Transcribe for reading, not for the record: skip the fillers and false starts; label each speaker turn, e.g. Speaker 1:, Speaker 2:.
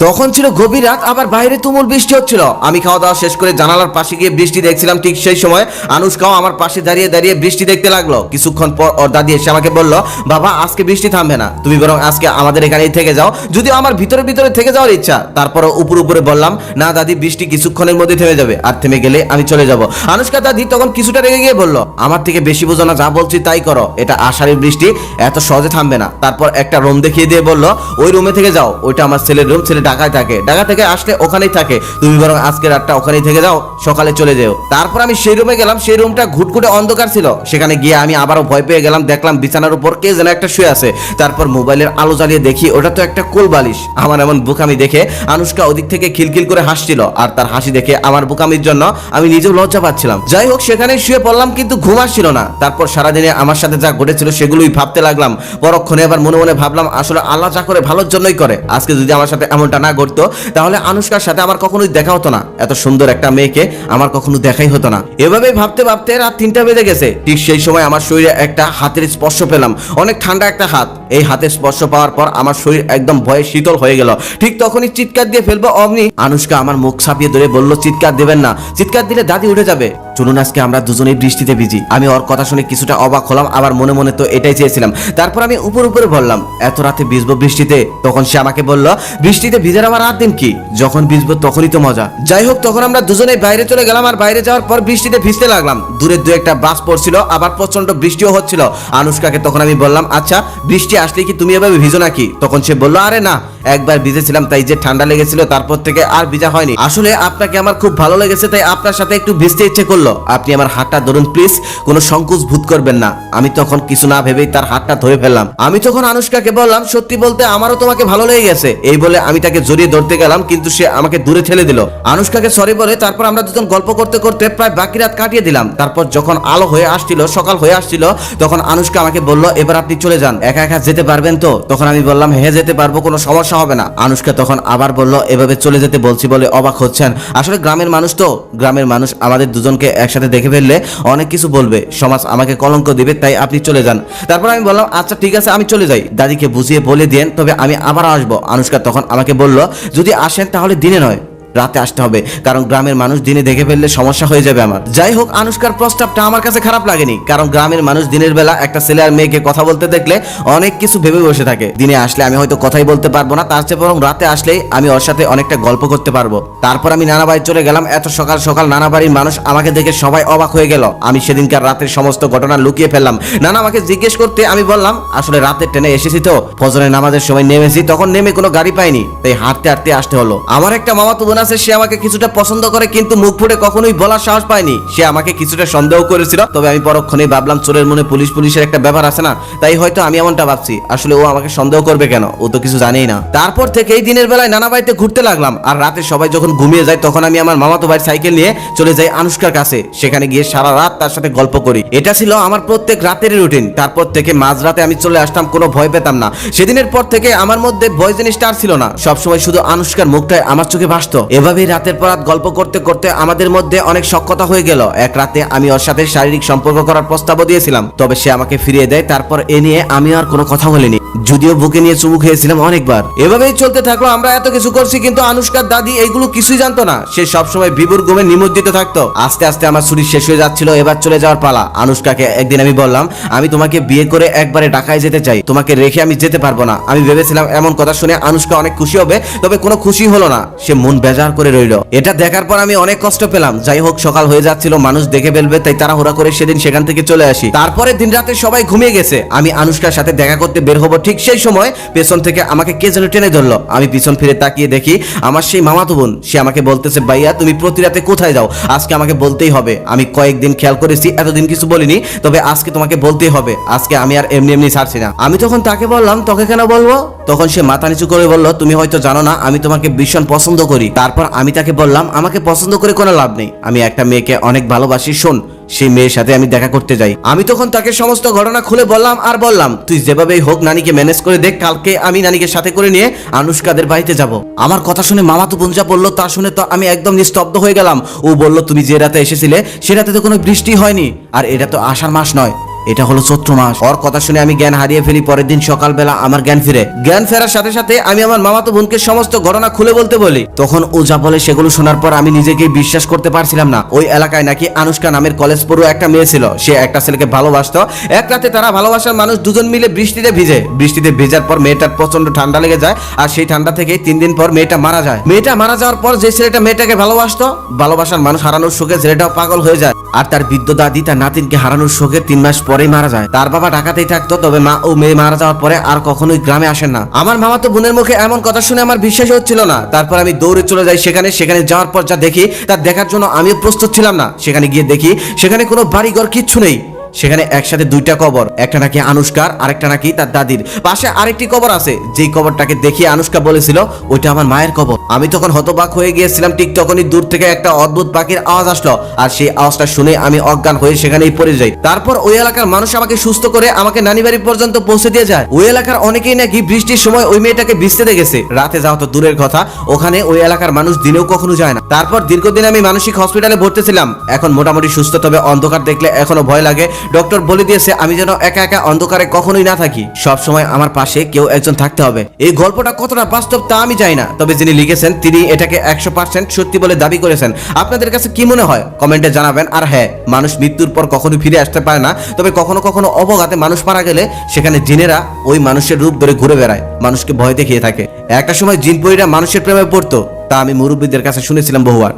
Speaker 1: তখন ছিল গভীর রাত, আবার বাইরে তুমুল বৃষ্টি হচ্ছিল। আমি খাওয়া দাওয়া শেষ করে জানালার পাশে গিয়ে বৃষ্টি দেখছিলাম। ঠিক সেই সময় আনুশকাও আমার পাশে দাঁড়িয়ে দাঁড়িয়ে বৃষ্টি দেখতে লাগলো। কিছুক্ষণ পর ওর দাদি এসে আমাকে বলল, বাবা আজকে বৃষ্টি থামবে না, তুমি বরং আজকে আমাদের এখানেই থেকে যাও। যদিও আমার ভিতরে ভিতরে থেকে যাওয়ার ইচ্ছা, তারপরও উপরে বললাম, না দাদি, বৃষ্টি কিছুক্ষণের মধ্যে থেমে যাবে, আর থেমে গেলে আমি চলে যাব। আনুশকা দাদি তখন কিছুটা রেগে গিয়ে বলল, আমার থেকে বেশি বোঝো না, যা বলছি তাই করো, এটা আষাঢ়ের বৃষ্টি, এত সহজে থামবে না। তারপর একটা রুম দেখিয়ে দিয়ে বলল, ওই রুমে থেকে যাও, ওইটা আমার ছেলের রুম, ছেলে ঢাকায় থাকে, ঢাকা থেকে আসলে ওখানেই থাকে, তুমি বরং আজকে রাতটা ওখানেই থেকে যাও, সকালে চলে যেও। তারপর আমি সেই রুমে গেলাম। সেই রুমটা ঘুটঘুটে অন্ধকার ছিল। সেখানে গিয়ে আমি আবারও ভয় পেয়ে গেলাম। দেখলাম বিছানার উপর কে যেন একটা শুয়ে আছে। তারপর মোবাইলের আলো জ্বালিয়ে দেখি ওটা তো একটা কোল বালিশ। আমার এমন বোকামি দেখে আনুশকা ওদিক থেকে খিলখিল করে হাসছিল, আর তার হাসি দেখে আমার বোকামির জন্য আমি নিজেও লজ্জা পাচ্ছিলাম। যাই হোক, সেখানে শুয়ে পড়লাম, কিন্তু ঘুম আসছিল না। তারপর সারাদিনে আমার সাথে যা ঘটেছিল সেগুলোই ভাবতে লাগলাম। পরক্ষণে এবার মনে মনে ভাবলাম, আসলে আল্লাহ যা করে ভালোর জন্যই করে। আজকে যদি আমার সাথে এমনটা না ঘটতো, তাহলে আনুশকার সাথে আমার কখনোই দেখা হতো না। এত সুন্দর একটা মেয়েকে আমার কখনো দেখাই হতো না। এভাবে ভাবতে ভাবতে রাত 3টা বেজে গেছে। ঠিক সেই সময় আমার শরীরে একটা হাতের স্পর্শ পেলাম, অনেক ঠান্ডা একটা হাত। এই হাতের স্পর্শ পাওয়ার পর আমার শরীর একদম ভয়ে শীতল হয়ে গেল। ঠিক তখনই চিৎকার দিয়ে ফেলবো অমনি আনুশকা আমার মুখ ছাপিয়ে ধরে বলল, চিৎকার দেবেন না, চিৎকার দিলে দাদি উঠে যাবে, চলুন আজকে আমরা দুজনেই বৃষ্টিতে ভিজি। আমি ওর কথা শুনে কিছুটা অবাক হলাম, আবার মনে মনে তো এটাই চেয়েছিলাম। তারপর আমি উপরে বললাম, এত রাতে ভিজবো বৃষ্টিতে? তখন সে আমাকে বলল, বৃষ্টিতে ভিজার আমার রাত দিন কি, যখন ভিজবো তখনই তো মজা। যাই হোক, তখন আমরা দুজনেই বাইরে চলে গেলাম, আর বাইরে যাওয়ার পর বৃষ্টিতে ভিজতে লাগলাম। দূরে দু একটা বাস পড়ছিল, আবার প্রচন্ড বৃষ্টিও হচ্ছিল। আনুশকাকে তখন আমি বললাম, আচ্ছা বৃষ্টি আসলে কি তুমি এভাবে ভিজো নাকি? তখন সে বলল, আরে না, একবার ভিজেছিলাম তাই যে ঠান্ডা লেগেছিল, তারপর থেকে আর ভিজা হয়নি। আসলে আপনাকে আমার খুব ভালো লেগেছে, তাই আপনার সাথে একটু ভিজতে ইচ্ছে করলো, আপনি আমার হাতটা ধরুন প্লিজ, কোনো সংকোচ বোধ করবেন না। আমি তখন কিছু না ভেবেই তার হাতটা ধরে ফেললাম। আমি তখন আনুশকাকে বললাম, সত্যি বলতে আমারও তোমাকে ভালো লেগে গেছে। এই বলে আমি তাকে জড়িয়ে ধরতে গেলাম, কিন্তু সে আমাকে দূরে ঠেলে দিল। আনুশকাকে সরি বলে তারপর আমরা দুজন গল্প করতে করতে প্রায় বাকি রাত কাটিয়ে দিলাম। তারপর যখন আলো হয়ে আসছিল, সকাল হয়ে আসছিল, তখন আনুশকা আমাকে বলল, এবার আপনি চলে যান, একা একা যেতে পারবেন তো? তখন আমি বললাম, হ্যাঁ যেতে পারবো, কোনো সমস্যা হবে না। আনুশকা তখন আবার বলল, এভাবে চলে যেতে বলছি বলে অবাক হচ্ছেন? আসলে গ্রামের মানুষ তো, গ্রামের মানুষ আমাদের দুজনকে একসাথে দেখে ফেললে অনেক কিছু বলবে, সমাজ আমাকে কলঙ্ক দিবে, তাই আপনি চলে যান। তারপর আমি বললাম, আচ্ছা ঠিক আছে, আমি চলে যাই, দাদিকে বুঝিয়ে বলে দেন, তবে আমি আবার আসবো। আনুশকা তখন আমাকে বলল, যদি আসেন তাহলে দিনে নয়, রাতে আসতে হবে, কারণ গ্রামের মানুষ দিনে দেখে ফেললে সমস্যা হয়ে যাবে আমার। যাই হোক, আনুশকার প্রস্তাবটা আমার কাছে খারাপ লাগেনি, কারণ গ্রামের মানুষ দিনের বেলা একটা ছেলে আর মেয়েকে কথা বলতে দেখলে অনেক কিছু ভেবে বসে থাকে। দিনে আসলে আমি হয়তো কথাই বলতে পারবো না, তার চেয়ে বরং রাতে আসলেই আমি ওর সাথে অনেকটা গল্প করতে পারবো। তারপর আমি নানা বাড়ি চলে গেলাম। এত সকাল সকাল নানা বাড়ির মানুষ আমাকে দেখে সবাই অবাক হয়ে গেল। আমি সেদিনকার রাতের সমস্ত ঘটনা লুকিয়ে ফেললাম। নানা আমাকে জিজ্ঞেস করতে আমি বললাম, আসলে রাতের ট্রেনে এসেছি তো, ফজরের নামাজের সময় নেমেছি, তখন নেমে কোনো গাড়ি পাইনি, তাই হাঁটতে হাঁটতে আসতে হলো। আমার একটা মামাতো বোন আছে, সে আমাকে কিছুটা পছন্দ করে, কিন্তু মুখ ফুটে কখনোই বলার সাহস পায়নি। সে আমাকে কিছুটা সন্দেহ করেছিল, তবে আমি পরক্ষণেই ভাবলাম, চোরের মনে পুলিশের একটা ব্যাপার আছে না, তাই হয়তো আমি এমনটা ভাবছি। আসলে ও আমাকে সন্দেহ করবে কেন, ও তো কিছু জানেই না। তারপর থেকে এই দিনের বেলায় নানা বাড়িতে ঘুরতে লাগলাম, আর রাতে সবাই যখন ঘুমিয়ে যায়, তখন আমি আমার মামাতো ভাইয়ের সাইকেল নিয়ে চলে যাই আনুশকার কাছে। সেখানে গিয়ে সারা রাত তার সাথে গল্প করি। এটা ছিল আমার প্রত্যেক রাতের রুটিন। তারপর থেকে মাঝরাতে আমি চলে আসতাম, কোনো ভয় পেতাম না। সেদিনের পর থেকে আমার মধ্যে ভয় জিনিসটা আর ছিল না, সবসময় শুধু আনুশকার মুখটাই আমার চোখে ভাসতো। এভাবেই রাতের পর রাত গল্প করতে করতে আমাদের মধ্যে অনেক সখ্যতা হয়ে গেল। এক রাতে আমি ওর সাথে শারীরিক সম্পর্ক করার প্রস্তাবও দিয়েছিলাম, তবে সে আমাকে ফিরিয়ে দেয়। তারপর এ নিয়ে আমি আর কোনো কথা বলিনি, যদিও বুকে নিয়ে চুমু খেয়েছিলাম অনেকবার। এভাবেই চলতে থাকলো। আমরা এত কিছু করছি, কিন্তু আনুশকার দাদি এইগুলো কিছুই জানতো না। সে সবসময় বিভোর ঘুমে নিমজ্জিত থাকতো। আস্তে আস্তে আমার ছুটি শেষ হয়ে যাচ্ছিল, এবার চলে যাওয়ার পালা। আনুশকাকে একদিন আমি বললাম, আমি তোমাকে বিয়ে করে একবারে ঢাকায় যেতে চাই, তোমাকে রেখে আমি যেতে পারবো না। আমি ভেবেছিলাম এমন কথা শুনে আনুশকা অনেক খুশি হবে, তবে কোনো খুশি হলো না, সে মন বেজার করে রইল। এটা দেখার পর আমি অনেক কষ্ট পেলাম। যাই হোক, সকাল হয়ে যাচ্ছিল, মানুষ দেখে ফেলবে, তাই তাড়াহুড়া করে সেদিন সেখান থেকে চলে আসি। তারপরে দিন রাতে সবাই ঘুমিয়ে গেছে। আমি আনুশকার সাথে দেখা করতে বের হবো, ঠিক সেই সময় পেছন থেকে আমাকে কে যেন টেনে ধরলো। আমি পিছন ফিরে তাকিয়ে দেখি আমার সেই মামাতো বোন। সে আমাকে বলতেছে, ভাইয়া তুমি প্রতি রাতে কোথায় যাও, আজকে আমাকে বলতেই হবে। আমি কয়েকদিন খেয়াল করেছি, এতদিন কিছু বলিনি, তবে আজকে তোমাকে বলতেই হবে, আজকে আমি আর এমনি এমনি ছাড়ছি না। আমি তখন তাকে বললাম, তোকে কেন বলবো? তখন সে মাথা নিচু করে বলল, তুমি হয়তো জানো না, আমি তোমাকে ভীষণ পছন্দ করি। তারপর আমি তাকে বললাম, আমাকে পছন্দ করে কোনো লাভ নেই, আমি একটা মেয়েকে অনেক ভালোবাসি, শোন সেই মেয়ের সাথে আমি দেখা করতে যাই। আমি তখন তাকে সমস্ত ঘটনা খুলে বললাম, আর বললাম, তুই যেভাবেই হোক নানিকে ম্যানেজ করে দেখ, কালকে আমি নানিকে সাথে করে নিয়ে আনুশকাদের বাড়িতে যাব। আমার কথা শুনে মামাতো বোন যা বললো তা শুনে তো আমি একদম নিস্তব্ধ হয়ে গেলাম। ও বলল, তুমি যে রাতে এসেছিলে সে রাতে তো কোনো বৃষ্টি হয়নি, আর এটা তো আষাঢ় মাস নয়, এটা হলো চৈত্র মাস। ওর কথা শুনে আমি জ্ঞান হারিয়ে ফেলি। পরের দিন সকালবেলা আমার জ্ঞান ফিরে। জ্ঞান ফেরার সাথে সাথে আমি আমার মামাতো বোনকে সমস্ত ঘটনা খুলে বলতে বলি। তখন ও যা বলে সেগুলো শোনার পর আমি নিজেকে বিশ্বাস করতে পারছিলাম না। ওই এলাকায় নাকি আনুষ্কা নামের কলেজ পড়ুয়া একটা মেয়ে ছিল। সে একটা ছেলেকে ভালোবাসতো। এক রাতে তারা ভালোবাসার মানুষ দুজন মিলে বৃষ্টিতে ভিজে। বৃষ্টিতে ভেজার পর মেয়েটার প্রচন্ড ঠান্ডা লেগে যায়, আর সেই ঠান্ডা থেকে 3 দিন পর মেয়েটা মারা যায়। মেয়েটা মারা যাওয়ার পর যে ছেলেটা মেয়েটাকে ভালোবাসতো, ভালোবাসার মানুষ হারানোর শোকে ছেলেটাও পাগল হয়ে যায়। আর তার বৃদ্ধ দাদি তার নাতিনকে হারানোর শোকে 3 মাস পরেই মারা যায়। তার বাবা ঢাকাতেই থাকতো, তবে মা ও মেয়ে মারা যাওয়ার পরে আর কখনোই গ্রামে আসেন না। আমার মামাতো বোনের মুখে এমন কথা শুনে আমার বিশ্বাস হচ্ছিল না। তারপর আমি দৌড়ে চলে যাই সেখানে যাওয়ার পর যা দেখি তা দেখার জন্য আমিও প্রস্তুত ছিলাম না। সেখানে গিয়ে দেখি সেখানে কোনো বাড়িঘর কিচ্ছু নেই। সেখানে একসাথে 2টা কবর, একটা নাকি আনুষ্কার, আরেকটা নাকি তার দাদির। পাশে আরেকটি কবর আছে, যেই কবরটাকে দেখিয়ে আনুষ্কা বলেছিল ওইটা আমার মায়ের কবর। আমি তখন হতবাক হয়ে গিয়েছিলাম। ঠিক তখনই দূর থেকে একটা অদ্ভুত পাখির আওয়াজ আসলো, আর সেই আওয়াজটা শুনে আমি অজ্ঞান হয়ে সেখানেই পড়ে যাই। তারপর ওই এলাকার মানুষ আমাকে সুস্থ করে আমাকে নানি বাড়ি পর্যন্ত পৌঁছে দিয়ে যায়। ওই এলাকার অনেকেই নাকি বৃষ্টির সময় ওই মেয়েটাকে ভিজতে দেখেছে। রাতে যাওয়া তো দূরের কথা, ওখানে ওই এলাকার মানুষ দিনেও কখনো যায় না। তারপর দীর্ঘদিন আমি মানসিক হসপিটালে ভর্তি ছিলাম। এখন মোটামুটি সুস্থ, তবে অন্ধকার দেখলে এখনো ভয় লাগে। ডক্টর বলে দিয়েছে আমি যেন একা একা অন্ধকারে কখনোই না থাকি, সব সময় আমার পাশে কেউ একজন থাকতে হবে। এই গল্পটা কতটা বাস্তব তা আমি জানি না, তবে যিনি লিখেছেন তিনি এটাকে 100% সত্যি বলে দাবি করেছেন। আপনাদের কাছে কি মনে হয় কমেন্টে জানাবেন। আর হ্যাঁ, মানুষ মৃত্যুর পর কখনোই ফিরে আসতে পারে না, তবে কখনো কখনো অবগাতে মানুষ মারা গেলে সেখানে জিনেরা ওই মানুষের রূপ ধরে ঘুরে বেড়ায়, মানুষকে ভয় দেখিয়ে থাকে। একটা সময় জিনপরীরা মানুষের প্রেমে পড়তো, তা আমি মুরব্বীদের কাছে শুনেছিলাম বহুবার।